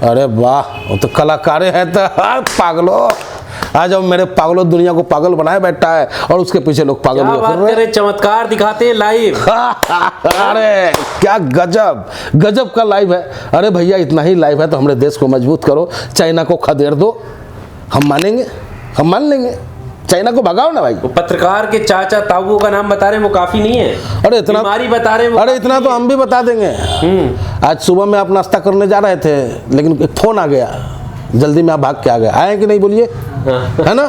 अरे वाह, वो तो कलाकारे हैं तो पागलो। आ जाओ मेरे पागलों, दुनिया को पागल बनाए बैठा है और उसके पीछे लोग पागल हुए फिर रहे हैं। चमत्कार दिखाते हैं लाइव। अरे क्या गजब गजब का लाइव है। अरे भैया इतना ही लाइव है तो हमारे देश को मजबूत करो, चाइना को खदेड़ दो, हम मानेंगे, हम मान लेंगे। चाइना को भगाओ ना भाई। वो पत्रकार के चाचा ताऊ का नाम बता रहे हैं, वो काफी नहीं है। अरे इतना बीमारी बता रहे हैं, अरे इतना तो हम भी बता देंगे। आज सुबह में आप नाश्ता करने जा रहे थे, लेकिन एक फोन आ गया, जल्दी में आप भाग के आ गए। आए कि नहीं बोलिए, है ना?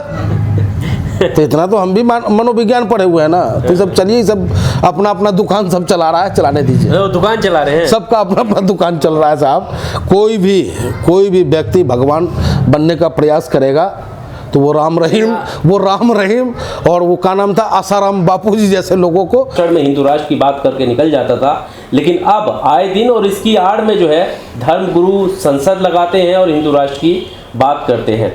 तो इतना तो हम भी मनोविज्ञान पढ़े हुए हैं ना। तो सब चलिए, सब अपना अपना दुकान सब चला रहा है, चलाने दीजिए। दुकान चला रहे हैं, सबका अपना अपना दुकान चल रहा है साहब। कोई भी व्यक्ति भगवान बनने का प्रयास करेगा तो वो राम रहीम और वो का नाम था, आसाराम बापू जी जैसे लोगों को में हिंदू राष्ट्र की बात करके निकल जाता था। लेकिन अब आए दिन और इसकी आड़ में जो है धर्म गुरु संसद लगाते हैं और हिंदू राष्ट्र की बात करते हैं।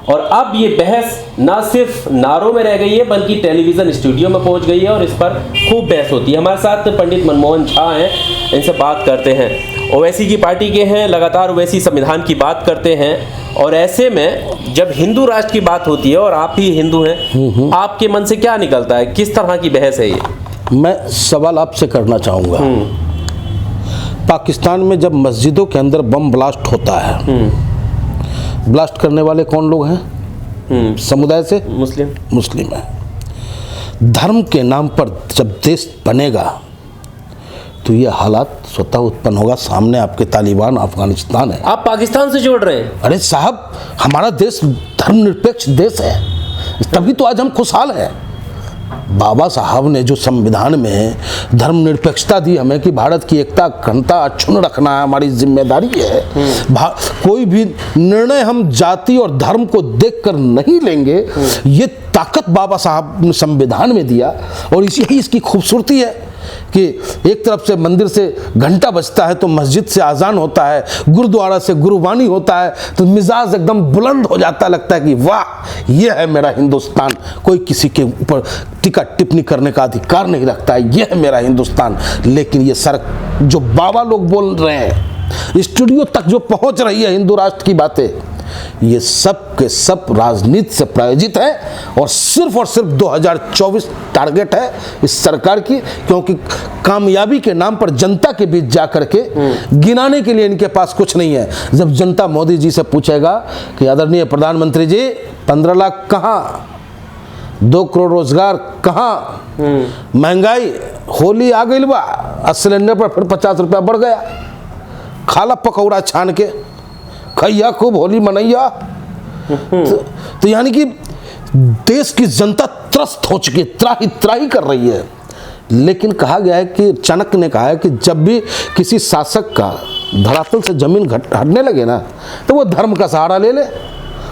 और अब ये बहस ना सिर्फ नारों में रह गई है बल्कि टेलीविज़न स्टूडियो में पहुंच गई है और इस पर खूब बहस होती है। हमारे साथ पंडित मनमोहन झा हैं, इनसे बात करते हैं। ओवैसी की पार्टी के हैं, लगातार ओवैसी संविधान की बात करते हैं। और ऐसे में जब हिंदू राष्ट्र की बात होती है और आप ही हिंदू हैं, आपके मन से क्या निकलता है? किस तरह की बहस है ये? मैं सवाल आपसे करना चाहूँगा। पाकिस्तान में जब मस्जिदों के अंदर बम ब्लास्ट होता है, ब्लास्ट करने वाले कौन लोग हैं? समुदाय से मुस्लिम है। धर्म के नाम पर जब देश बनेगा तो ये हालात स्वतः उत्पन्न होगा। सामने आपके तालिबान अफगानिस्तान है। आप पाकिस्तान से जोड़ रहे हैं? अरे साहब, हमारा देश धर्मनिरपेक्ष देश है, तभी तो आज हम खुशहाल हैं। बाबा साहब ने जो संविधान में धर्मनिरपेक्षता दी हमें कि भारत की एकता अखंडता अक्षुण्ण रखना है, हमारी जिम्मेदारी है। कोई भी निर्णय हम जाति और धर्म को देखकर नहीं लेंगे, ये ताकत बाबा साहब ने संविधान में दिया। और इसी इसकी खूबसूरती है कि एक तरफ से मंदिर से घंटा बजता है तो मस्जिद से आज़ान होता है, गुरुद्वारा से गुरुबानी होता है तो मिजाज एकदम बुलंद हो जाता, लगता है कि वाह ये है मेरा हिंदुस्तान। कोई किसी के ऊपर टिक्का टिप्पणी करने का अधिकार नहीं रखता है, ये है मेरा हिंदुस्तान। लेकिन ये जो बाबा लोग बोल रहे हैं, स्टूडियो तक जो पहुंच रही है हिंदू राष्ट्र की बातें, ये सब के सब राजनीति से प्रायोजित है और सिर्फ 2024 टारगेट है इस सरकार की। क्योंकि कामयाबी के नाम पर जनता के बीच जाकर के गिनाने के लिए इनके पास कुछ नहीं है। जब जनता मोदी जी से पूछेगा कि आदरणीय प्रधानमंत्री जी 15 लाख कहाँ, 2 करोड़ रोजगार कहाँ, महंगाई होली आ गई बा, सिलेंडर पर फिर 50 रुपया बढ़ गया, खाला पकौड़ा छान के खैया खूब होली मनैया। तो यानी कि देश की जनता त्रस्त हो चुकी, त्राही कर रही है। लेकिन कहा गया है कि चाणक्य ने कहा है कि जब भी किसी शासक का धरातल से जमीन हटने लगे ना, तो वो धर्म का सहारा ले ले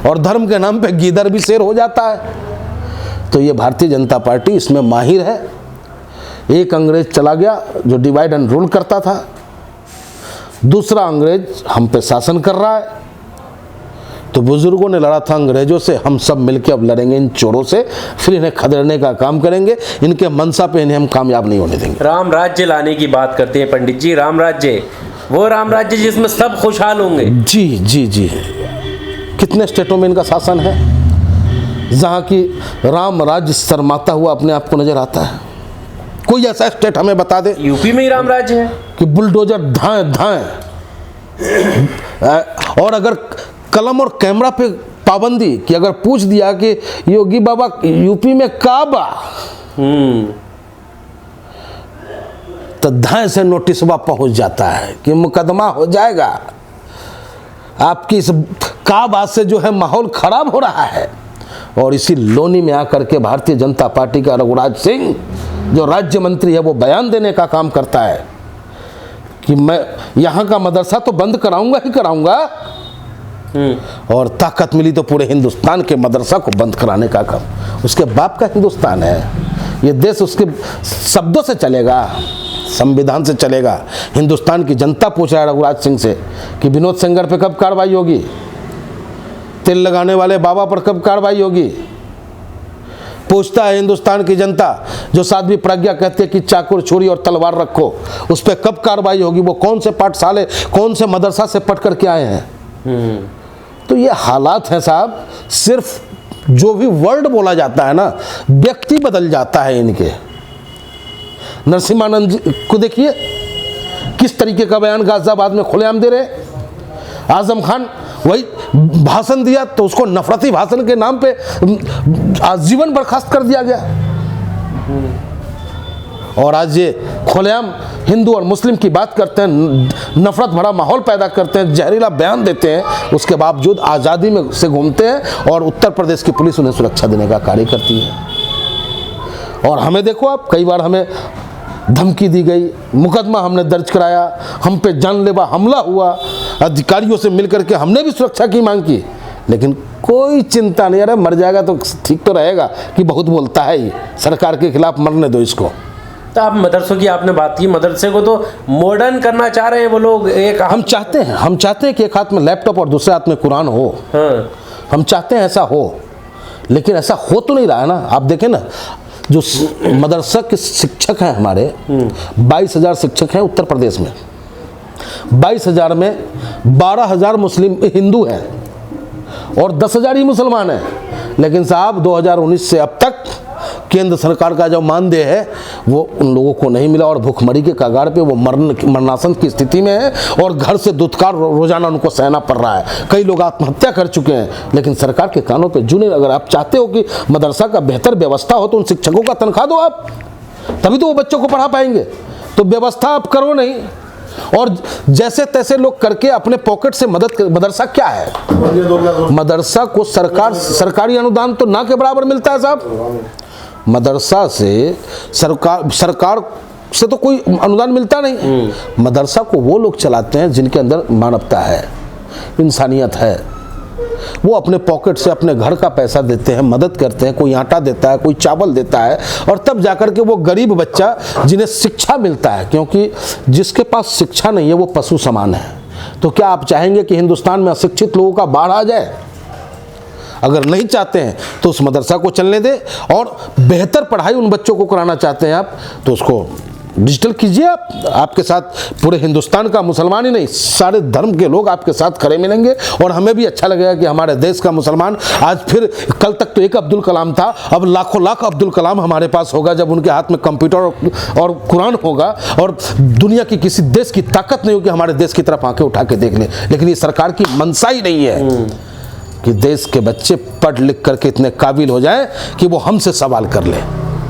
और धर्म के नाम पे गीदड़ भी शेर हो जाता है। तो ये भारतीय जनता पार्टी इसमें माहिर है। एक अंग्रेज चला गया जो डिवाइड एंड रूल करता था, दूसरा अंग्रेज हम पे शासन कर रहा है। तो बुजुर्गों ने लड़ा था अंग्रेजों से, हम सब मिलकर अब लड़ेंगे इन चोरों से, फिर इन्हें खदेड़ने का काम करेंगे, इनके मनसा पे इन्हें हम कामयाब नहीं होने देंगे। राम राज्य लाने की बात करते हैं पंडित जी। राम राज्य, वो राम राज्य जिसमें सब खुशहाल होंगे। जी जी जी। कितने स्टेटों में इनका शासन है जहाँ की राम राज्य शर्माता हुआ अपने आप को नजर आता है? कोई ऐसा स्टेट हमें बता दे। यूपी में ही राम राज्य है कि बुलडोजर धाएं धाएं। और अगर कलम और कैमरा पे पाबंदी कि अगर पूछ दिया कि योगी बाबा यूपी में काबा, तो धाएं से नोटिसवा पहुंच जाता है कि मुकदमा हो जाएगा, आपकी इस काबा से जो है माहौल खराब हो रहा है। और इसी लोनी में आकर के भारतीय जनता पार्टी का रघुराज सिंह जो राज्य मंत्री है वो बयान देने का काम करता है कि मैं यहाँ का मदरसा तो बंद कराऊंगा ही कराऊंगा, और ताकत मिली तो पूरे हिंदुस्तान के मदरसा को बंद कराने का काम। उसके बाप का हिंदुस्तान है ये देश, उसके शब्दों से चलेगा, संविधान से चलेगा। हिंदुस्तान की जनता पूछ रहा है रघुराज सिंह से कि विनोद सेंगर पे कब कार्रवाई होगी, तेल लगाने वाले बाबा पर कब कार्रवाई होगी। पूछता है हिंदुस्तान की जनता जो साध्वी प्रज्ञा कहती है कि चाकू छुरी और तलवार रखो, उस पर कब कार्रवाई होगी। वो कौन से पाठशाले कौन से मदरसा से पढ़ करके आए हैं, तो ये हालात हैं साहब। सिर्फ जो भी वर्ड बोला जाता है ना, व्यक्ति बदल जाता है इनके। नरसिम्हानंद जी को देखिए किस तरीके का बयान गाजियाबाद में खुलेआम दे रहे हैं। आजम खान वही भाषण दिया तो उसको नफरती भाषण के नाम पे आजीवन बर्खास्त कर दिया गया। और आज ये खुलेआम हिंदू और मुस्लिम की बात करते हैं, नफरत भरा माहौल पैदा करते हैं, जहरीला बयान देते हैं, उसके बावजूद आज़ादी में से घूमते हैं और उत्तर प्रदेश की पुलिस उन्हें सुरक्षा देने का कार्य करती है। और हमें देखो आप, कई बार हमें धमकी दी गई, मुकदमा हमने दर्ज कराया, हम पे जानलेवा हमला हुआ, अधिकारियों से मिलकर के हमने भी सुरक्षा की मांग की, लेकिन कोई चिंता नहीं। अरे मर जाएगा तो ठीक तो रहेगा कि बहुत बोलता है ही, सरकार के खिलाफ मरने दो इसको। तो आप मदरसों की आपने बात की, मदरसे को तो मॉडर्न करना चाह रहे हैं वो लोग। एक हम चाहते हैं कि एक हाथ में लैपटॉप और दूसरे हाथ में कुरान हो। हाँ। हम चाहते हैं ऐसा हो, लेकिन ऐसा हो तो नहीं रहा है ना। आप देखें ना, जो मदरसा के शिक्षक हैं हमारे, 22,000 शिक्षक हैं उत्तर प्रदेश में। 22,000 में 12,000 मुस्लिम हिंदू हैं और 10,000 ही मुसलमान हैं। लेकिन साहब 2019 से अब तक केंद्र सरकार का जो मानदेय है वो उन लोगों को नहीं मिला और भूखमरी के कगार पे वो मरणासन की स्थिति में है और घर से दुत्कार रोजाना उनको सहना पड़ रहा है। कई लोग आत्महत्या कर चुके हैं, लेकिन सरकार के कानों पे जू नहीं। अगर आप चाहते हो कि मदरसा का बेहतर व्यवस्था हो तो उन शिक्षकों का तनख्वाह दो आप, तभी तो वो बच्चों को पढ़ा पाएंगे। तो व्यवस्था आप करो नहीं और जैसे तैसे लोग करके अपने पॉकेट से मदद। मदरसा क्या है? मदरसा को सरकारी अनुदान तो ना के बराबर मिलता है साहब। मदरसा से सरकार से तो कोई अनुदान मिलता नहीं। मदरसा को वो लोग चलाते हैं जिनके अंदर मानवता है, इंसानियत है। वो अपने पॉकेट से अपने घर का पैसा देते हैं, मदद करते हैं, कोई आटा देता है, कोई चावल देता है, और तब जाकर के वो गरीब बच्चा जिन्हें शिक्षा मिलता है। क्योंकि जिसके पास शिक्षा नहीं है वो पशु समान है। तो क्या आप चाहेंगे कि हिंदुस्तान में अशिक्षित लोगों का बाढ़ आ जाए? अगर नहीं चाहते हैं तो उस मदरसा को चलने दें, और बेहतर पढ़ाई उन बच्चों को कराना चाहते हैं आप तो उसको डिजिटल कीजिए। आपके साथ पूरे हिंदुस्तान का मुसलमान ही नहीं, सारे धर्म के लोग आपके साथ खड़े मिलेंगे। और हमें भी अच्छा लगेगा कि हमारे देश का मुसलमान आज फिर, कल तक तो एक अब्दुल कलाम था, अब लाखों लाख अब्दुल कलाम हमारे पास होगा जब उनके हाथ में कंप्यूटर और कुरान होगा। और दुनिया की किसी देश की ताकत नहीं होगी हमारे देश की तरफ आंखें उठा के देख ले। लेकिन ये सरकार की मंशा ही नहीं है कि देश के बच्चे पढ़ लिख करके इतने काबिल हो जाएं कि वो हमसे सवाल कर ले।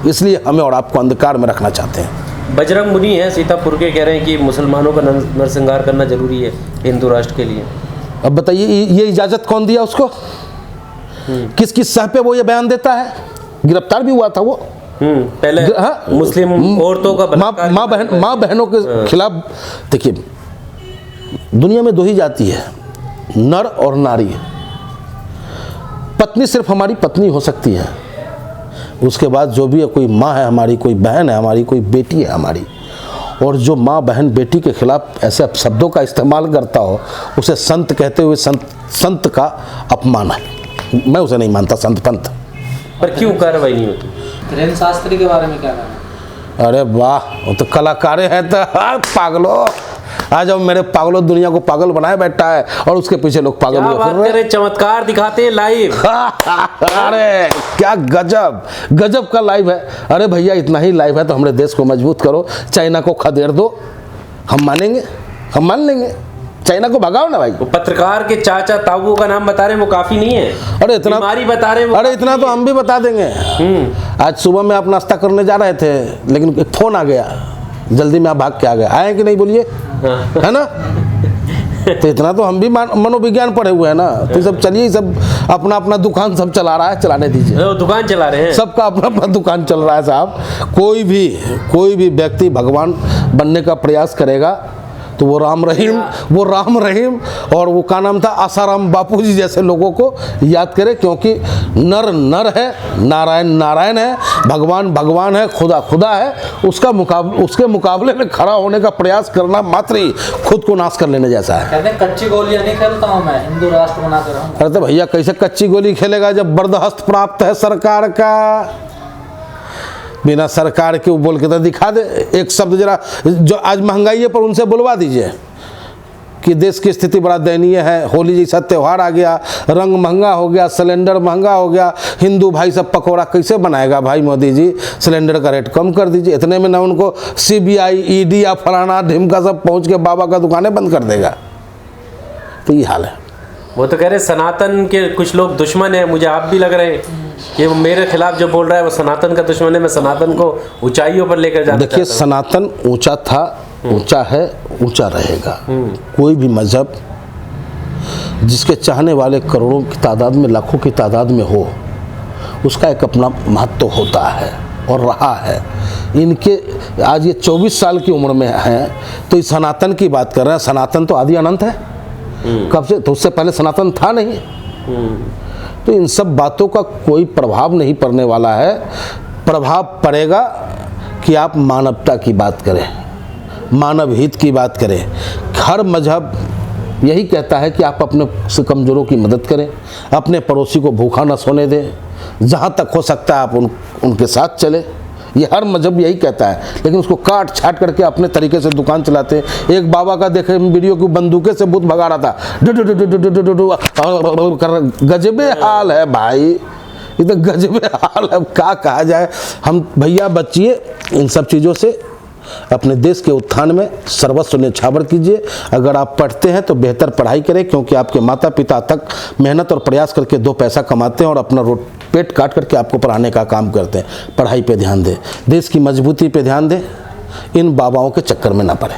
इसलिए हमें और आपको अंधकार में रखना चाहते हैं। बजरंग मुनि हैं सीतापुर के, कह रहे हैं कि मुसलमानों का नरसंहार करना जरूरी है हिंदू राष्ट्र के लिए। अब बताइए ये इजाज़त कौन दिया उसको? किस किस सह पे वो ये बयान देता है? गिरफ्तार भी हुआ था वो पहले। हाँ? मुस्लिम औरतों का माँ बहनों के खिलाफ। देखिए, दुनिया में दो ही जाति है, नर और नारी। पत्नी सिर्फ हमारी पत्नी हो सकती है, उसके बाद जो भी है, कोई माँ है हमारी, कोई बहन है हमारी, कोई बेटी है हमारी। और जो माँ बहन बेटी के खिलाफ ऐसे शब्दों का इस्तेमाल करता हो, उसे संत कहते हुए संत का अपमान है। मैं उसे नहीं मानता संत पंथ। पर क्यों कार्रवाई नहीं होती? धीरेन्द्र शास्त्री के बारे में क्या कहना है? अरे वाह, वो तो कलाकार है। तो पागलो आ जाओ, मेरे पागलों दुनिया को पागल बनाए बैठा है और उसके पीछे लोग पागल हुए फिर रहे हैं। चमत्कार दिखाते हैं लाइव। अरे क्या गजब का लाइव है। अरे भैया, इतना ही लाइव है तो हमारे देश को मजबूत करो, चाइना को खदेड़ दो, हम मानेंगे, हम मान लेंगे। चाइना को भगाओ ना भाई। वो पत्रकार के चाचा ताऊ का नाम बता रहे हैं, वो काफी नहीं है। अरे इतना बीमारी बता रहे हैं, अरे इतना तो हम भी बता देंगे। आज सुबह में आप नाश्ता करने जा रहे थे, लेकिन एक फोन आ गया, जल्दी में आप भाग के आ गए। आए कि नहीं बोलिए, है ना? तो इतना तो हम भी मनोविज्ञान पढ़े हुए हैं ना। तो सब चलिए, सब अपना अपना दुकान सब चला रहा है, चलाने दीजिए। दुकान चला रहे हैं, सबका अपना अपना दुकान चल रहा है साहब। कोई भी व्यक्ति भगवान बनने का प्रयास करेगा तो वो राम रहीम और वो का नाम था, आसाराम बापू जी जैसे लोगों को याद करे। क्योंकि नर नर है, नारायण नारायण है, भगवान भगवान है, खुदा खुदा है। उसके मुकाबले में खड़ा होने का प्रयास करना मात्र ही खुद को नाश कर लेने जैसा है। कहते हैं कच्ची गोलियां नहीं खेलता हूं मैं, हिंदू राष्ट्र बनाकर रहूं। अरे तो भैया, कैसे कच्ची गोली खेलेगा जब बर्दाश्त प्राप्त है सरकार का? बिना सरकार के वो बोल के तो दिखा दे एक शब्द, जरा जो आज महंगाई है पर उनसे बुलवा दीजिए। कि देश की स्थिति बड़ा दयनीय है, होली जैसा त्यौहार आ गया, रंग महंगा हो गया, सिलेंडर महंगा हो गया, हिंदू भाई सब पकौड़ा कैसे बनाएगा भाई मोदी जी, सिलेंडर का रेट कम कर दीजिए। इतने में ना उनको CBI ED या फलाना ढिमका सब पहुंच के बाबा का दुकानें बंद कर देगा। तो ये हाल है। वो तो कह रहे सनातन के कुछ लोग दुश्मन हैं, मुझे आप भी लग रहे हैं कि वो मेरे खिलाफ जो बोल रहा है वो सनातन का दुश्मन है, मैं सनातन को ऊंचाइयों पर लेकर जाना देखिए, चाहता हूं। सनातन ऊंचा था, ऊंचा है, ऊंचा रहेगा। कोई भी मजहब जिसके चाहने वाले करोड़ों की तादाद में, लाखों की तादाद में हो, उसका एक अपना महत्व होता है और रहा है। इनके आज ये 24 साल की उम्र में हैं, तो इस सनातन की बात कर रहे हैं। सनातन तो आदि अनंत है, कब से, तो उससे पहले सनातन था नहीं। तो इन सब बातों का कोई प्रभाव नहीं पड़ने वाला है। प्रभाव पड़ेगा कि आप मानवता की बात करें, मानव हित की बात करें। हर मजहब यही कहता है कि आप अपने से कमज़ोरों की मदद करें, अपने पड़ोसी को भूखा न सोने दें, जहाँ तक हो सकता है आप उनके साथ चले। ये हर मजहब यही कहता है, लेकिन उसको काट छाट करके अपने तरीके से दुकान चलाते हैं। एक बाबा का देखे वीडियो की, बंदूकें से भूत भगा रहा था, गजबे हाल है भाई, ये तो गजबे हाल है। क्या कहा जाए। हम भैया बचिए इन सब चीज़ों से, अपने देश के उत्थान में सर्वस्व न्यौछावर कीजिए। अगर आप पढ़ते हैं तो बेहतर पढ़ाई करें, क्योंकि आपके माता पिता तक मेहनत और प्रयास करके 2 पैसा कमाते हैं और अपना पेट काट करके आपको पढ़ाने का काम करते हैं। पढ़ाई पे ध्यान दें, देश की मजबूती पे ध्यान दें, इन बाबाओं के चक्कर में ना पड़े।